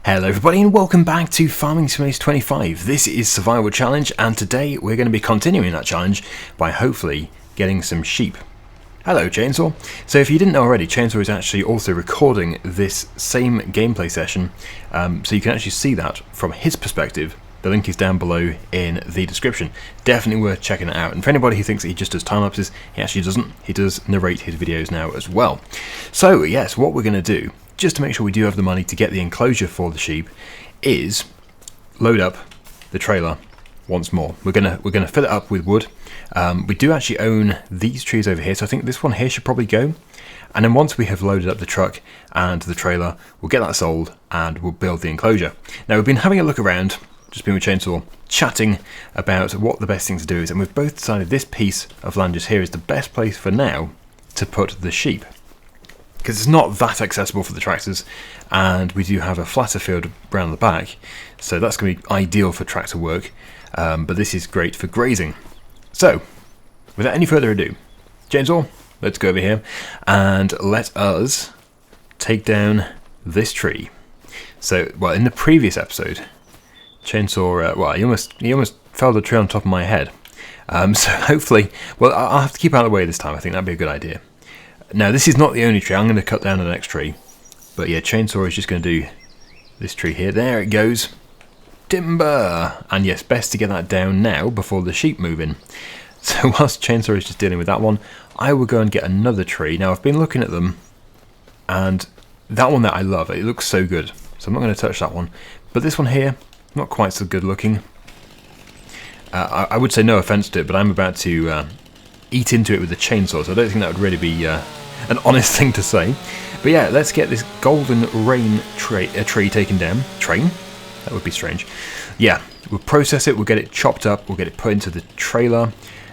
Hello everybody and welcome back to Farming Simulator 25. This is Survival Challenge and today we're going to be continuing that challenge by hopefully getting some sheep. Hello Chainsaw. So if you didn't know already, Chainsaw is actually also recording this same gameplay session, so you can actually see that from his perspective. The link is down below in the description. Definitely worth checking it out. And for anybody who thinks that he just does time lapses, he actually doesn't. He does narrate his videos now as well. So yes, what we're going to do, just to make sure we do have the money to get the enclosure for the sheep, is load up the trailer once more. We're gonna fill it up with wood. We do actually own these trees over here, so I think this one here should probably go. And then once we have loaded up the truck and the trailer, we'll get that sold and we'll build the enclosure. Now we've been having a look around, just been with Chainsaw, chatting about what the best thing to do is, and we've both decided this piece of land just here is the best place for now to put the sheep. Because it's not that accessible for the tractors, and we do have a flatter field around the back, so that's going to be ideal for tractor work, but this is great for grazing. So, without any further ado, Chainsaw, let's go over here, and let us take down this tree. So, well, in the previous episode, Chainsaw, he almost fell the tree on top of my head, so hopefully, well, I'll have to keep out of the way this time. I think that'd be a good idea. Now, this is not the only tree. I'm going to cut down the next tree. But yeah, Chainsaw is just going to do this tree here. There it goes. Timber! And yes, best to get that down now before the sheep move in. So whilst Chainsaw is just dealing with that one, I will go and get another tree. Now, I've been looking at them, and that one that I love, it looks so good. So I'm not going to touch that one. But this one here, not quite so good looking. I would say no offence to it, but I'm about to eat into it with the chainsaw, so I don't think that would really be an honest thing to say. But yeah, let's get this golden rain tree taken down. Train? That would be strange. Yeah, we'll process it, we'll get it chopped up, we'll get it put into the trailer,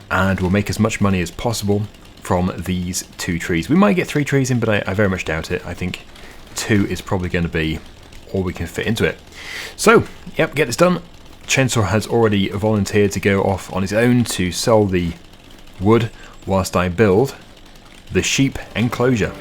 and we'll make as much money as possible from these 2 trees. We might get 3 trees in, but I very much doubt it. I think 2 is probably going to be all we can fit into it. So, yep, get this done. Chainsaw has already volunteered to go off on his own to sell the wood whilst I build the sheep enclosure.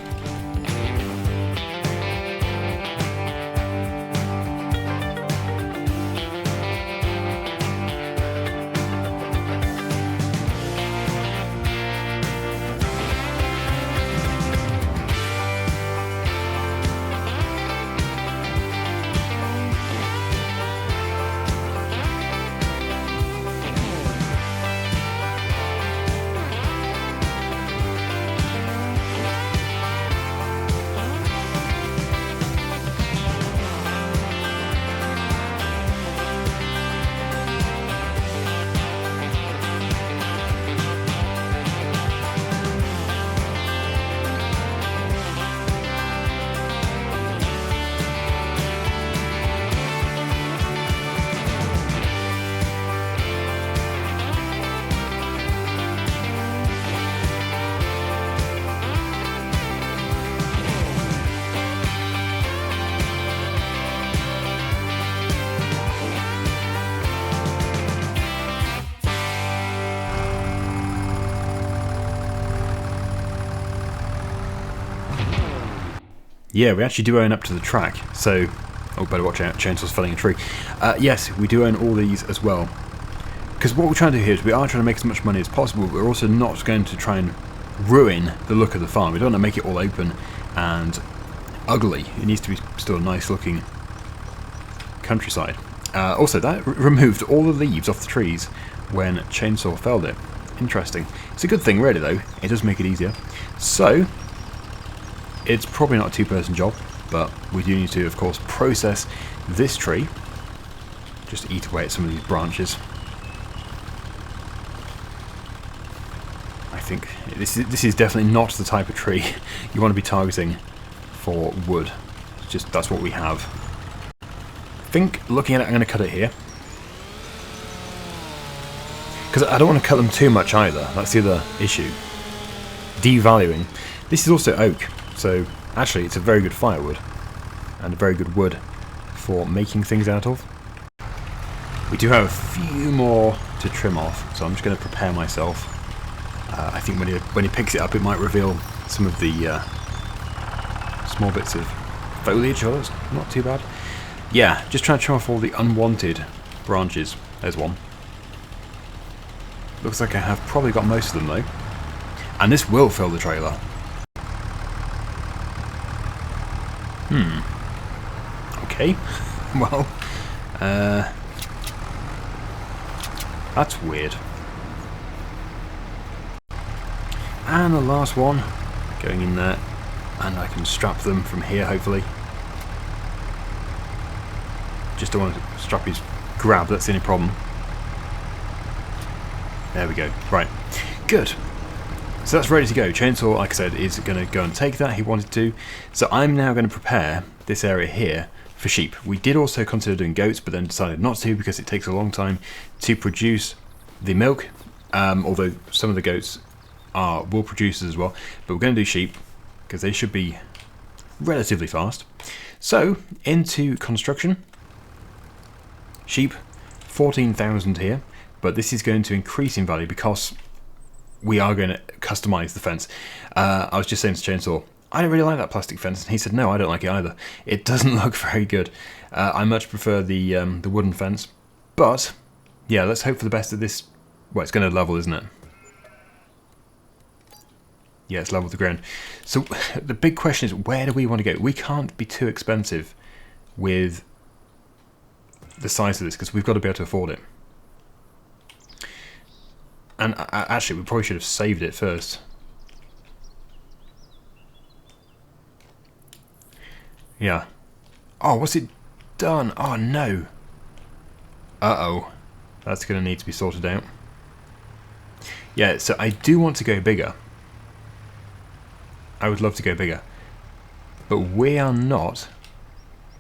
Yeah, we actually do own up to the track, so... Oh, better watch out, Chainsaw's felling a tree. Yes, we do own all these as well. Because what we're trying to do here is we are trying to make as much money as possible, but we're also not going to try and ruin the look of the farm. We don't want to make it all open and ugly. It needs to be still a nice looking countryside. Also, that removed all the leaves off the trees when Chainsaw felled it. Interesting. It's a good thing, really, though. It does make it easier. So... it's probably not a 2-person job, but we do need to, of course, process this tree. Just eat away at some of these branches. I think this is definitely not the type of tree you want to be targeting for wood. It's just that's what we have. I think, looking at it, I'm going to cut it here. Because I don't want to cut them too much either. That's the other issue. Devaluing. This is also oak. So, actually, it's a very good firewood, and a very good wood for making things out of. We do have a few more to trim off, so I'm just going to prepare myself. I think when he picks it up, it might reveal some of the small bits of foliage. Oh, it's not too bad. Yeah, just trying to trim off all the unwanted branches. There's one. Looks like I have probably got most of them though. And this will fill the trailer. Okay. Well, that's weird. And the last one going in there, and I can strap them from here hopefully. Just don't want to strap his grab, that's the only problem. There we go. Right. Good. So that's ready to go. Chainsaw, like I said, is going to go and take that. He wanted to. So I'm now going to prepare this area here for sheep. We did also consider doing goats, but then decided not to because it takes a long time to produce the milk. Although some of the goats will produce as well. But we're going to do sheep because they should be relatively fast. So, into construction. Sheep, 14,000 here. But this is going to increase in value because we are going to customize the fence. I was just saying to Chainsaw, I don't really like that plastic fence, and he said, no, I don't like it either. It doesn't look very good. I much prefer the wooden fence. But, yeah, let's hope for the best of this. Well, it's going to level, isn't it? Yeah, it's level with the ground. So the big question is, where do we want to go? We can't be too expensive with the size of this, because we've got to be able to afford it. And actually, we probably should have saved it first. Yeah. Oh, what's it done? Oh, no. Uh-oh. That's going to need to be sorted out. Yeah, so I do want to go bigger. I would love to go bigger. But we are not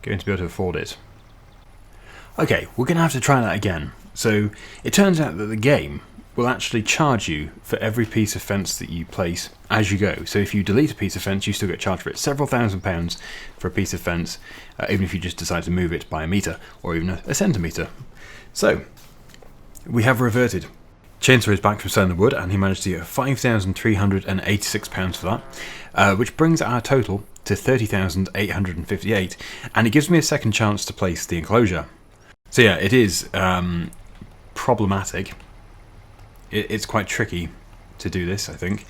going to be able to afford it. Okay, we're going to have to try that again. So, it turns out that the game will actually charge you for every piece of fence that you place as you go. So if you delete a piece of fence, you still get charged for it. Several £1,000s for a piece of fence, even if you just decide to move it by a metre or even a centimetre. So, we have reverted. Chainsaw is back from selling the wood, and he managed to get £5,386 for that, which brings our total to £30,858, and it gives me a second chance to place the enclosure. So yeah, it is problematic. It's quite tricky to do this, I think.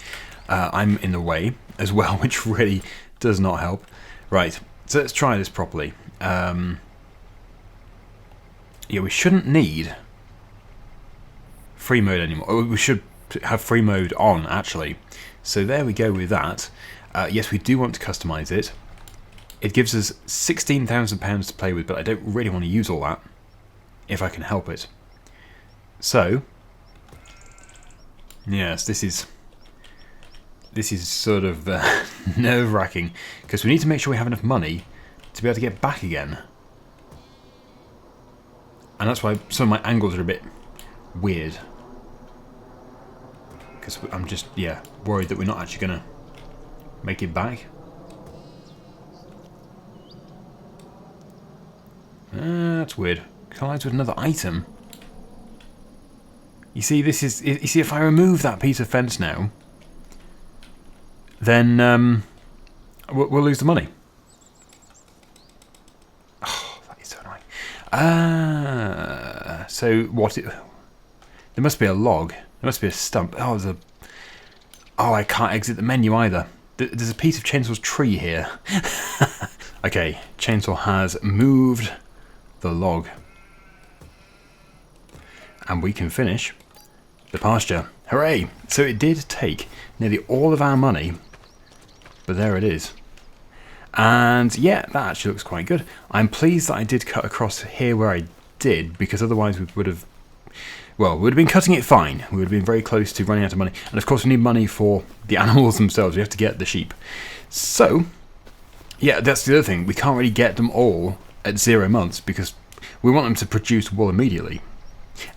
I'm in the way as well, which really does not help. Right, so let's try this properly. Yeah, we shouldn't need free mode anymore. We should have free mode on, actually. So there we go with that. Yes, we do want to customize it. It gives us £16,000 to play with, but I don't really want to use all that, if I can help it. So, yes, this is sort of nerve-wracking, because we need to make sure we have enough money to be able to get back again. And that's why some of my angles are a bit weird. Because I'm just, yeah, worried that we're not actually going to make it back. That's weird. Collides with another item. You see, this is. You see, if I remove that piece of fence now, then we'll lose the money. Oh, that is so annoying. So what? There must be a log. There must be a stump. Oh, there's a. Oh, I can't exit the menu either. There's a piece of Chainsaw's tree here. Okay, Chainsaw has moved the log. And we can finish the pasture. Hooray! So it did take nearly all of our money, but there it is. And yeah, that actually looks quite good. I'm pleased that I did cut across here where I did, because otherwise we would have, well, we would have been cutting it fine. We would have been very close to running out of money. And of course we need money for the animals themselves. We have to get the sheep. So, yeah, that's the other thing. We can't really get them all at 0 months because we want them to produce wool immediately.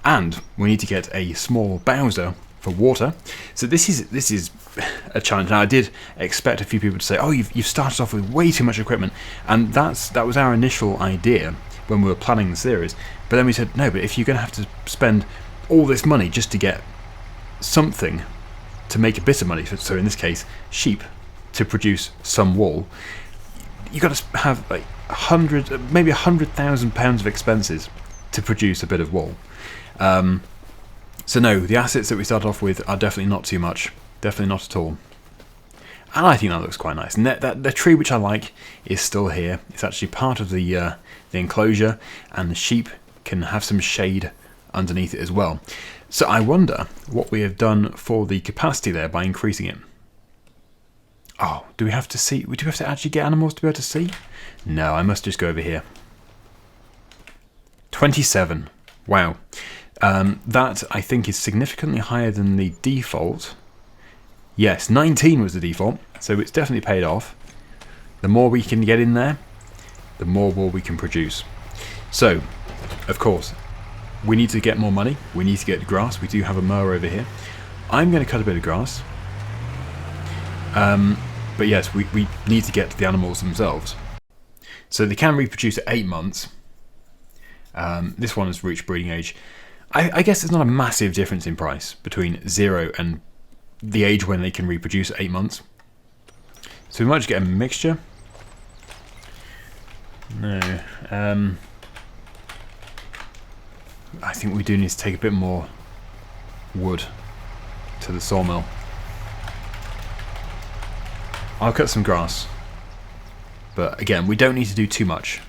And we need to get a small Bowser for water. So this is a challenge. Now I did expect a few people to say, "Oh, you've started off with way too much equipment," and that was our initial idea when we were planning the series. But then we said, no, but if you're going to have to spend all this money just to get something to make a bit of money, so in this case, sheep, to produce some wool, you've got to have like maybe 100,000 pounds of expenses to produce a bit of wool. So no, the assets that we start off with are definitely not too much. Definitely not at all. And I think that looks quite nice. And the tree, which I like, is still here. It's actually part of the enclosure, and the sheep can have some shade underneath it as well. So I wonder what we have done for the capacity there by increasing it. Oh, do we have to see? Do we have to actually get animals to be able to see? No, I must just go over here. 27. Wow. That, I think, is significantly higher than the default. Yes, 19 was the default, so it's definitely paid off. The more we can get in there, the more wool we can produce. So, of course, we need to get more money. We need to get grass. We do have a mower over here. I'm going to cut a bit of grass. But yes, we need to get the animals themselves. So they can reproduce at 8 months. This one has reached breeding age. I guess there's not a massive difference in price between 0 and the age when they can reproduce at 8 months. So we might just get a mixture. No. I think we do need to take a bit more wood to the sawmill. I'll cut some grass. But again, we don't need to do too much.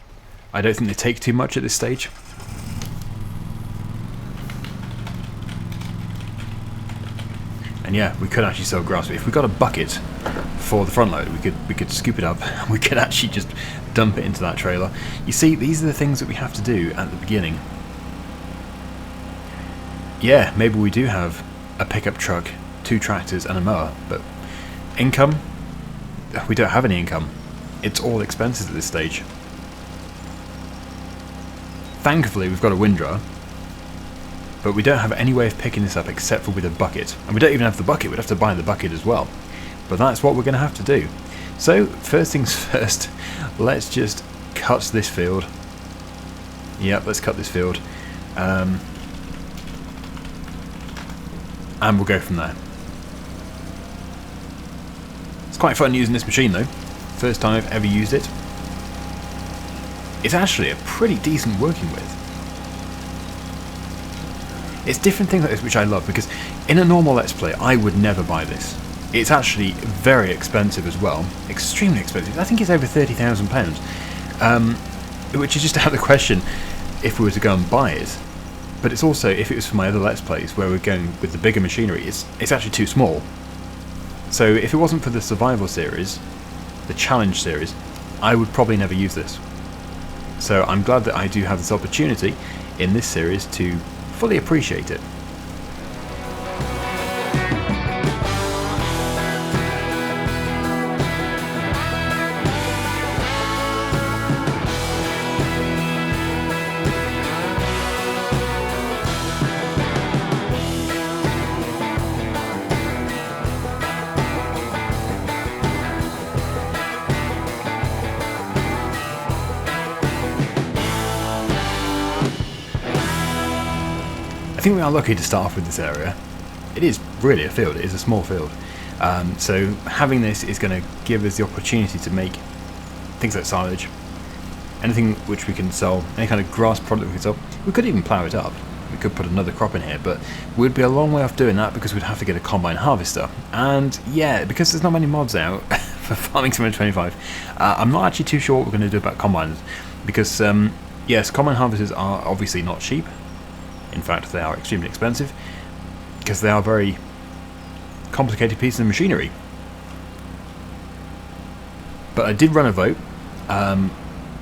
I don't think they take too much at this stage. And yeah, we could actually sell grass. If we got a bucket for the front load, we could scoop it up and we could actually just dump it into that trailer. You see, these are the things that we have to do at the beginning. Yeah, maybe we do have a pickup truck, 2 tractors and a mower, but income? We don't have any income. It's all expenses at this stage. Thankfully, we've got a windrower, but we don't have any way of picking this up except for with a bucket. And we don't even have the bucket, we'd have to buy the bucket as well. But that's what we're going to have to do. So, first things first, let's just cut this field. Yep, let's cut this field. And we'll go from there. It's quite fun using this machine though. First time I've ever used it. It's actually a pretty decent working with. It's different things like this which I love, because in a normal Let's Play I would never buy this. It's actually very expensive as well. Extremely expensive. I think it's over £30,000. Which is just out of the question if we were to go and buy it. But it's also, if it was for my other Let's Plays where we're going with the bigger machinery, it's actually too small. So if it wasn't for the survival series, the challenge series, I would probably never use this. So I'm glad that I do have this opportunity in this series to fully appreciate it. I think we are lucky to start off with this area. It is really a field, it is a small field. So having this is going to give us the opportunity to make things like silage, anything which we can sell, any kind of grass product we can sell. We could even plough it up. We could put another crop in here, but we'd be a long way off doing that because we'd have to get a combine harvester. And yeah, because there's not many mods out for Farming Simulator 25, I'm not actually too sure what we're going to do about combines. Because yes, combine harvesters are obviously not cheap. In fact, they are extremely expensive because they are very complicated pieces of machinery. But I did run a vote,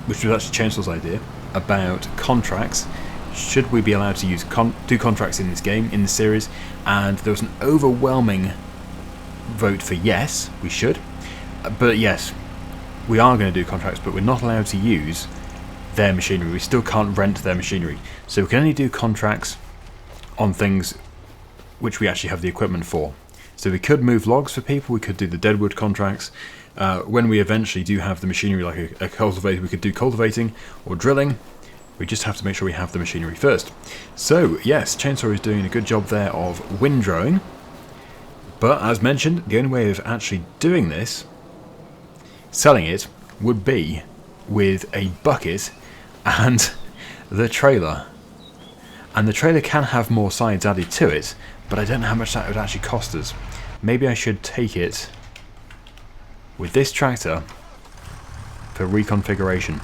which was actually Chainsaw's idea, about contracts. Should we be allowed to use do contracts in this game, in this series? And there was an overwhelming vote for yes, we should. But yes, we are going to do contracts, but we're not allowed to use their machinery. We still can't rent their machinery, so we can only do contracts on things which we actually have the equipment for. So we could move logs for people, we could do the deadwood contracts. When we eventually do have the machinery, like a cultivator, we could do cultivating or drilling. We just have to make sure we have the machinery first. So yes, Chainsaw is doing a good job there of windrowing, but as mentioned, the only way of actually doing this, selling it, would be with a bucket and the trailer. And the trailer can have more sides added to it, but I don't know how much that would actually cost us. Maybe I should take it with this tractor for reconfiguration.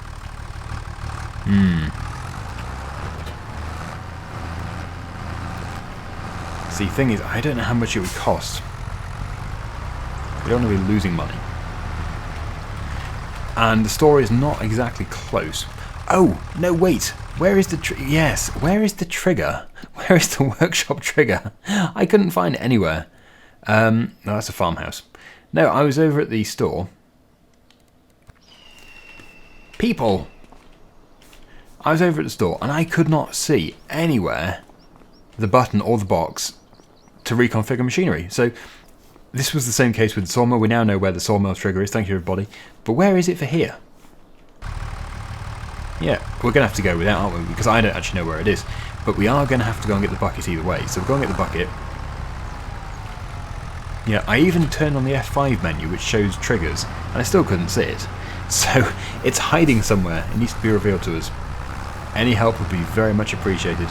See, thing is, I don't know how much it would cost. We don't want to be losing money. And the store is not exactly close. Oh, no, wait. Where is the yes, where is the trigger? Where is the workshop trigger? I couldn't find it anywhere. No, that's a farmhouse. No, I was over at the store. People! I was over at the store and I could not see anywhere the button or the box to reconfigure machinery. So this was the same case with the sawmill. We now know where the sawmill trigger is. Thank you, everybody. But where is it for here? Yeah, we're going to have to go with that, aren't we? Because I don't actually know where it is. But we are going to have to go and get the bucket either way. So we'll go and get the bucket. Yeah, I even turned on the F5 menu, which shows triggers, and I still couldn't see it. So it's hiding somewhere. It needs to be revealed to us. Any help would be very much appreciated.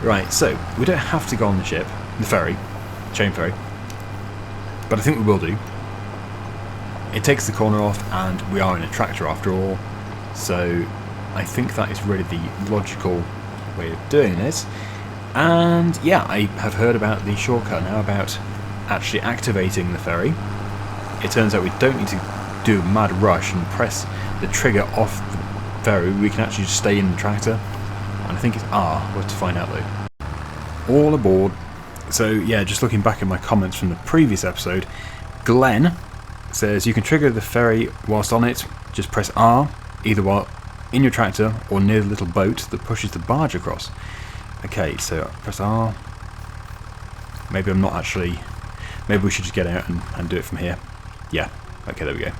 Right, so we don't have to go on the ship, the ferry, chain ferry. But I think we will do. It takes the corner off, and we are in a tractor after all. So I think that is really the logical way of doing this. And yeah, I have heard about the shortcut now about actually activating the ferry. It turns out we don't need to do a mad rush and press the trigger off the ferry. We can actually just stay in the tractor. And I think it's R. We'll have to find out though. All aboard. So yeah, just looking back at my comments from the previous episode, Glenn says you can trigger the ferry whilst on it. Just press R, either while in your tractor or near the little boat that pushes the barge across. Okay, so press R. Maybe I'm not actually... Maybe we should just get out and do it from here. Yeah, okay, there we go.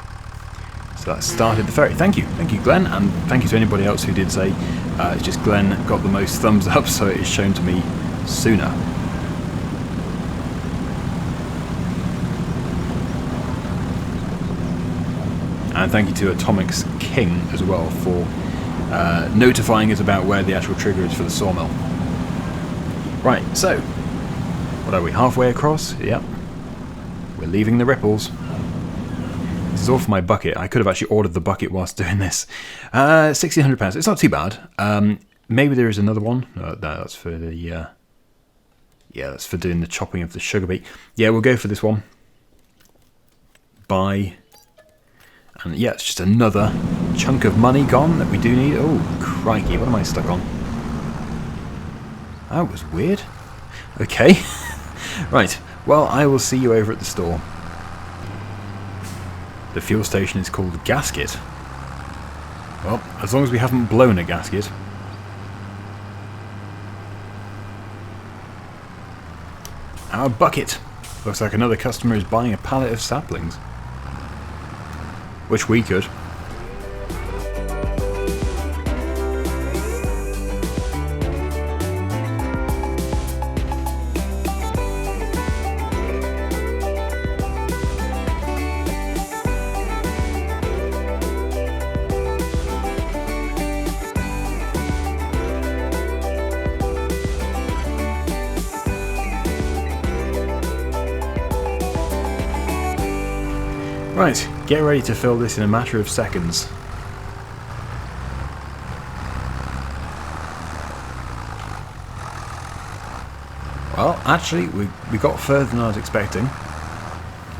So that started the ferry. Thank you, Glenn, and thank you to anybody else who did say. It's just Glenn got the most thumbs up, so it is shown to me sooner. And thank you to Atomics King as well for notifying us about where the actual trigger is for the sawmill. Right, so what are we, halfway across? Yep. We're leaving the ripples. This is all for my bucket. I could have actually ordered the bucket whilst doing this. £1,600. It's not too bad. Maybe there is another one. No, that's for the... yeah, that's for doing the chopping of the sugar beet. Yeah, we'll go for this one. Buy. And yeah, it's just another chunk of money gone that we do need. Oh, crikey, what am I stuck on? That was weird. Okay. Right, well, I will see you over at the store. The fuel station is called Gasket. Well, as long as we haven't blown a gasket. Our bucket. Looks like another customer is buying a pallet of saplings. Which we could. Right, get ready to fill this in a matter of seconds. Well, actually, we got further than I was expecting.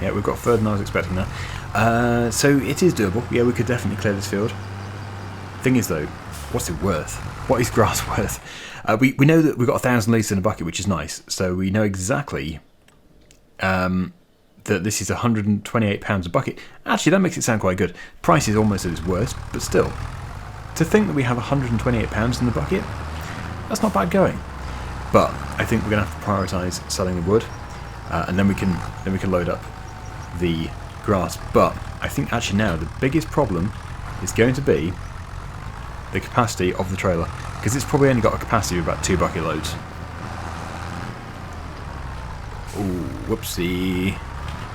Yeah, we've got further than I was expecting now. So it is doable. Yeah, we could definitely clear this field. Thing is, though, what's it worth? What is grass worth? We know that we've got 1,000 litres in a bucket, which is nice. So we know exactly... that this is £128 a bucket. Actually, that makes it sound quite good. Price is almost at its worst, but still. To think that we have £128 in the bucket, that's not bad going. But I think we're going to have to prioritise selling the wood, and then we can load up the grass. But I think actually now the biggest problem is going to be the capacity of the trailer, because it's probably only got a capacity of about 2 bucket loads. Ooh, whoopsie.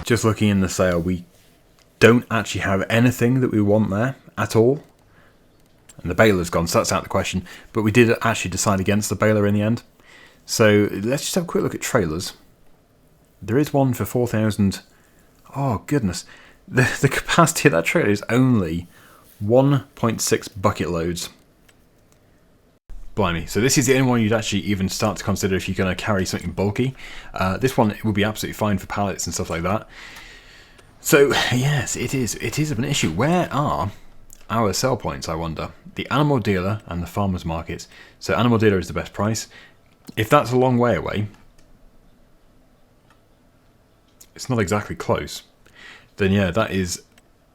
Just looking in the sale, we don't actually have anything that we want there at all. And the baler's gone, so that's out of the question. But we did actually decide against the baler in the end. So let's just have a quick look at trailers. There is one for 4,000. Oh, goodness. The capacity of that trailer is only 1.6 bucket loads. Blimey. So this is the only one you'd actually even start to consider if you're going to carry something bulky. This one would be absolutely fine for pallets and stuff like that. So, yes, it is an issue. Where are our sell points, I wonder? The animal dealer and the farmer's market. So animal dealer is the best price. If that's a long way away, it's not exactly close, then yeah, that is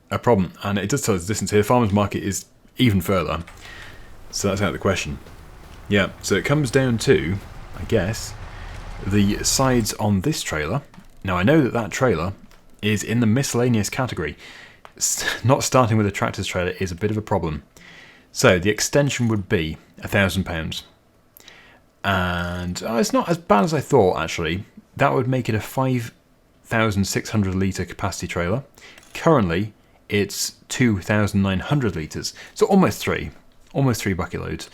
a problem. And it does tell us the distance here. Farmer's market is even further. So that's out of the question. Yeah, so it comes down to, I guess, the sides on this trailer. Now I know that that trailer is in the miscellaneous category. Not starting with a tractor's trailer is a bit of a problem. So the extension would be £1,000. And it's not as bad as I thought, actually. That would make it a 5,600 litre capacity trailer. Currently, it's 2,900 litres. So almost three bucket loads.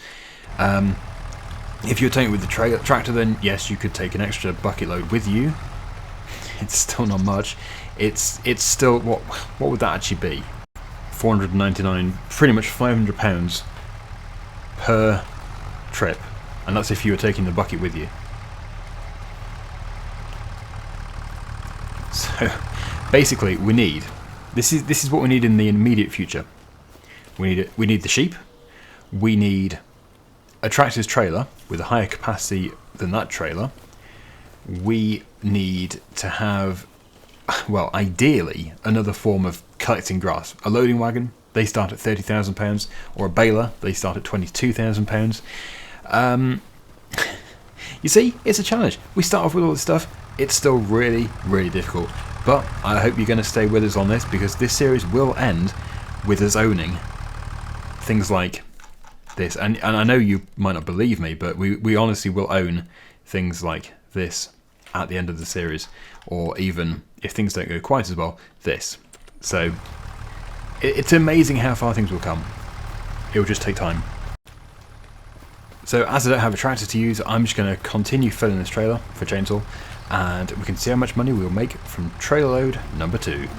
If you're taking it with the tractor, then yes, you could take an extra bucket load with you. It's still not much. It's still, what would that actually be? 499, pretty much £500 per trip, and that's if you were taking the bucket with you. So basically, we need this is what we need in the immediate future. We need the sheep. We need a tractor's trailer with a higher capacity than that trailer. We need to have, well, ideally, another form of collecting grass. A loading wagon, they start at £30,000, or a baler, they start at £22,000. You see, it's a challenge. We start off with all this stuff. It's still really, really difficult. But I hope you're going to stay with us on this, because this series will end with us owning things like this. And I know you might not believe me, but we honestly will own things like this at the end of the series, or even, if things don't go quite as well, this. So it's amazing how far things will come. It will just take time. So as I don't have a tractor to use, I'm just going to continue filling this trailer for chainsaw, and we can see how much money we'll make from trailer load number 2.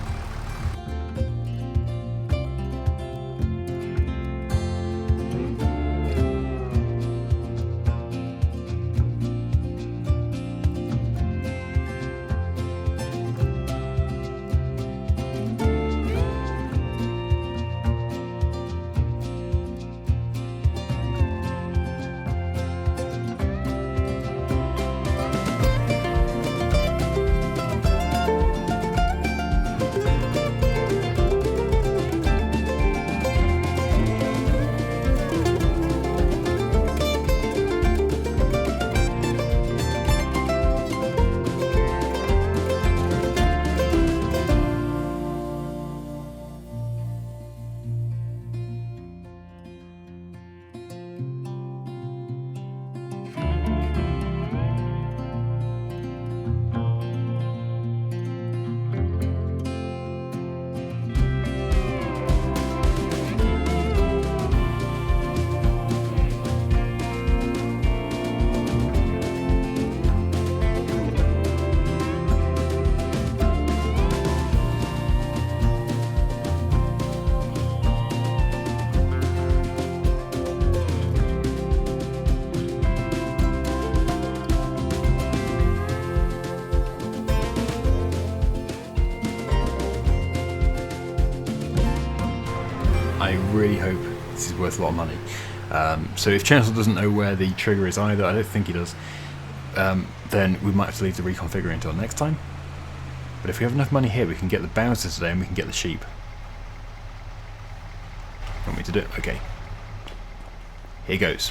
I really hope this is worth a lot of money. So if Chancellor doesn't know where the trigger is either, I don't think he does, then we might have to leave the reconfiguring until next time. But if we have enough money here, we can get the Bowser today and we can get the sheep. Want me to do it? Okay. Here goes.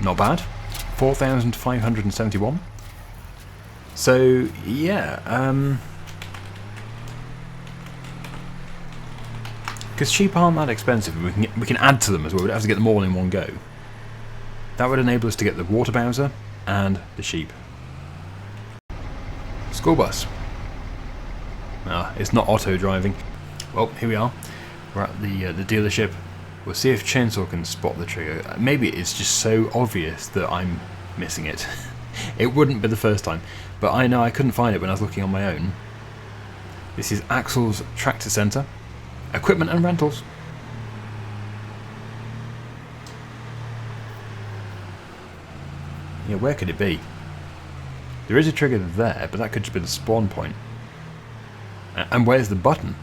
Not bad. 4,571. So, yeah, because sheep aren't that expensive, and we can add to them as well. We don't have to get them all in one go. That would enable us to get the water Bowser and the sheep. School bus. It's not auto driving. Well, here we are. We're at the dealership. We'll see if Chainsaw can spot the trigger. Maybe it's just so obvious that I'm missing it. It wouldn't be the first time, but I know I couldn't find it when I was looking on my own. This is Axel's Tractor Centre. Equipment and rentals. Yeah, where could it be? There is a trigger there, but that could just be the spawn point. And where's the button?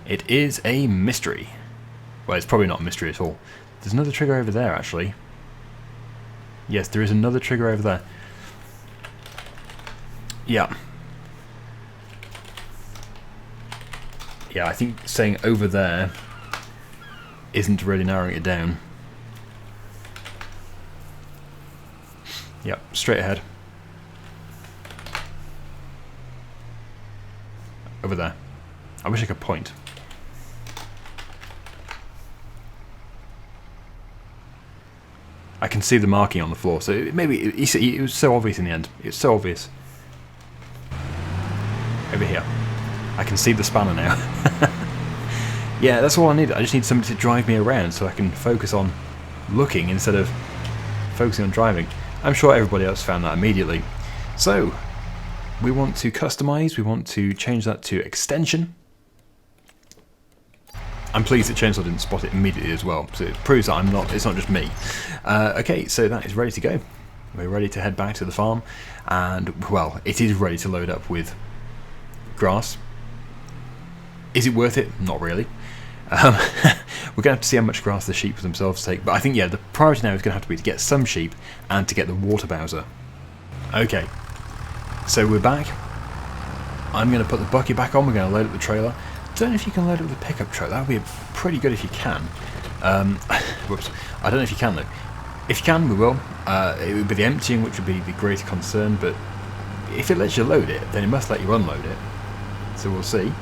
It is a mystery. Well, it's probably not a mystery at all. There's another trigger over there, actually. Yes, there is another trigger over there. Yeah. Yeah, I think saying over there isn't really narrowing it down. Yep, straight ahead. Over there. I wish I could point. I can see the marking on the floor, so maybe it was so obvious in the end. It's so obvious. Over here. I can see the spanner now. Yeah, that's all I need. I just need somebody to drive me around so I can focus on looking instead of focusing on driving. I'm sure everybody else found that immediately. So, we want to customize, we want to change that to extension. I'm pleased that Chainsaw didn't spot it immediately as well, so it proves that it's not just me. Okay, so that is ready to go. We're ready to head back to the farm, and, well, it is ready to load up with grass. Is it worth it? Not really. We're going to have to see how much grass the sheep themselves take, but I think, yeah, the priority now is going to have to be to get some sheep and to get the water bowser. Okay, so we're back. I'm going to put the bucket back on, we're going to load up the trailer. Don't know if you can load up the pickup truck, that would be pretty good if you can. Whoops, I don't know if you can though. If you can, we will. It would be the emptying which would be the greater concern, but if it lets you load it, then it must let you unload it. So we'll see.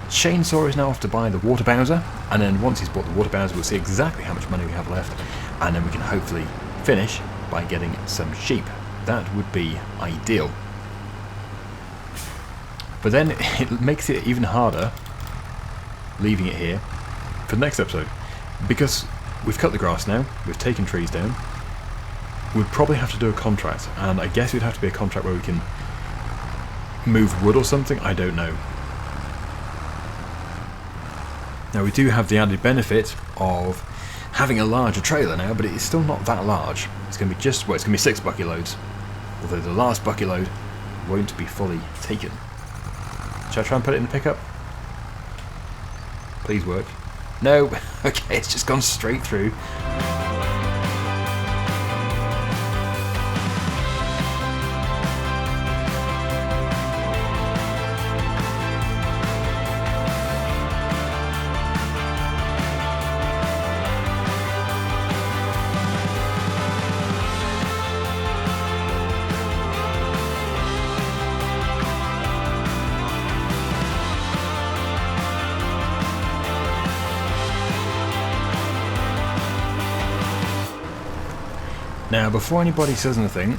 Chainsaw is now off to buy the water bowser, and then once he's bought the water bowser, we'll see exactly how much money we have left, and then we can hopefully finish by getting some sheep. That would be ideal. But then it makes it even harder leaving it here for the next episode, because we've cut the grass now, we've taken trees down, we'd probably have to do a contract, and I guess it would have to be a contract where we can move wood or something, I don't know. Now we do have the added benefit of having a larger trailer now, but it's still not that large. It's going to be it's going to be 6 bucket loads, although the last bucket load won't be fully taken. Shall I try and put it in the pickup? Please work. No, okay, it's just gone straight through. Now, before anybody says anything,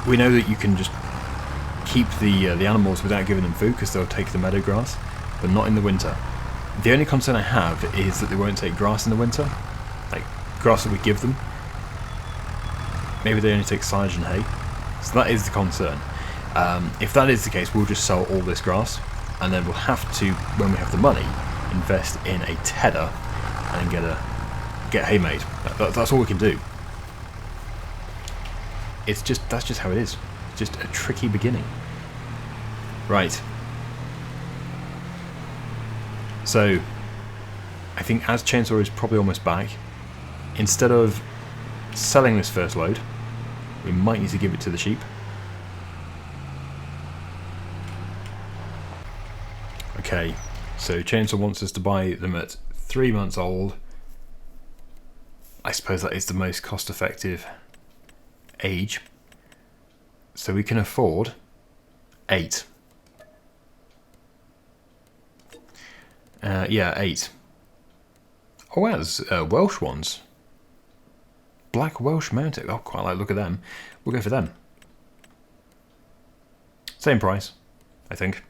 we know that you can just keep the animals without giving them food because they'll take the meadow grass, but not in the winter. The only concern I have is that they won't take grass in the winter, like grass that we give them. Maybe they only take silage and hay, so that is the concern. If that is the case, we'll just sell all this grass, and then we'll have to, when we have the money, invest in a tedder and get hay made. That's all we can do. That's just how it is. It's just a tricky beginning. Right. So, I think as Chainsaw is probably almost back, instead of selling this first load, we might need to give it to the sheep. Okay, so Chainsaw wants us to buy them at 3 months old. I suppose that is the most cost-effective age, so we can afford 8. Yeah, 8. Oh, there's Welsh ones. Black Welsh Mounted. Oh, quite like the look of them. We'll go for them. Same price, I think.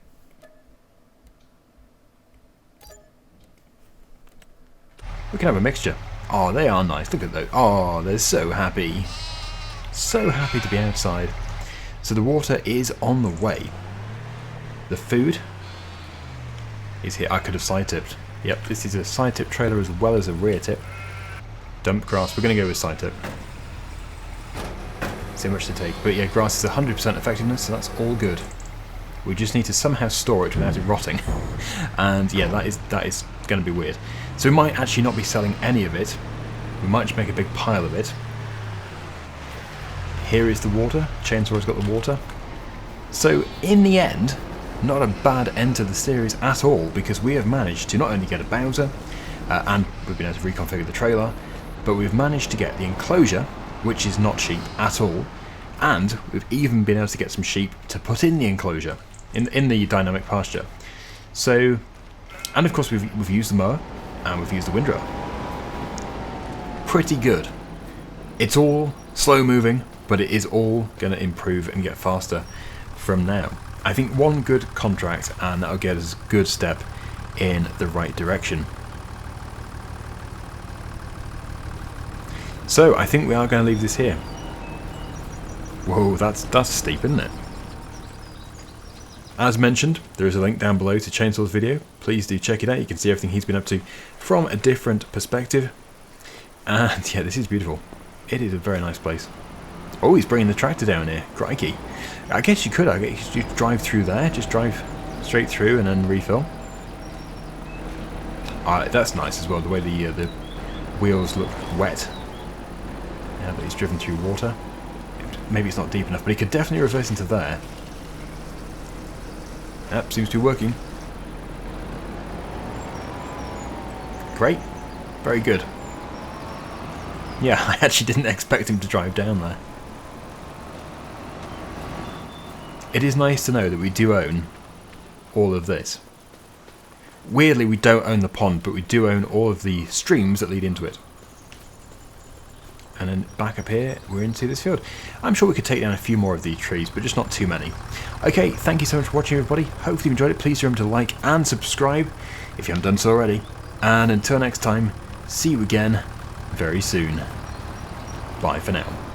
We can have a mixture. Oh, they are nice. Look at those. Oh, they're so happy. So happy to be outside. So the water is on the way. The food is here. I could have side tipped. Yep, this is a side tip trailer as well as a rear tip. Dump grass. We're going to go with side tip. So much to take. But yeah, grass is 100% effectiveness, so that's all good. We just need to somehow store it without it rotting. And yeah, that is going to be weird. So we might actually not be selling any of it. We might just make a big pile of it. Here is the water. Chainsaw's got the water. So in the end, not a bad end to the series at all, because we have managed to not only get a Bowser, and we've been able to reconfigure the trailer, but we've managed to get the enclosure, which is not sheep at all, and we've even been able to get some sheep to put in the enclosure, in the dynamic pasture. So, and of course we've used the mower, and we've used the windrower. Pretty good. It's all slow moving, but it is all going to improve and get faster from now. I think one good contract, and that'll get us a good step in the right direction. So I think we are going to leave this here. Whoa, that's steep, isn't it? As mentioned, there is a link down below to Chainsaw's video. Please do check it out. You can see everything he's been up to from a different perspective. And yeah, this is beautiful. It is a very nice place. Oh, he's bringing the tractor down here. Crikey. I guess you could. I guess you drive through there. Just drive straight through and then refill. That's nice as well, the way the wheels look wet. Now that he's driven through water. Maybe it's not deep enough, but he could definitely reverse into there. Yep, seems to be working. Great. Very good. Yeah, I actually didn't expect him to drive down there. It is nice to know that we do own all of this. Weirdly, we don't own the pond, but we do own all of the streams that lead into it. And then back up here, we're into this field. I'm sure we could take down a few more of these trees, but just not too many. Okay, thank you so much for watching, everybody. Hopefully you enjoyed it. Please remember to like and subscribe if you haven't done so already. And until next time, see you again very soon. Bye for now.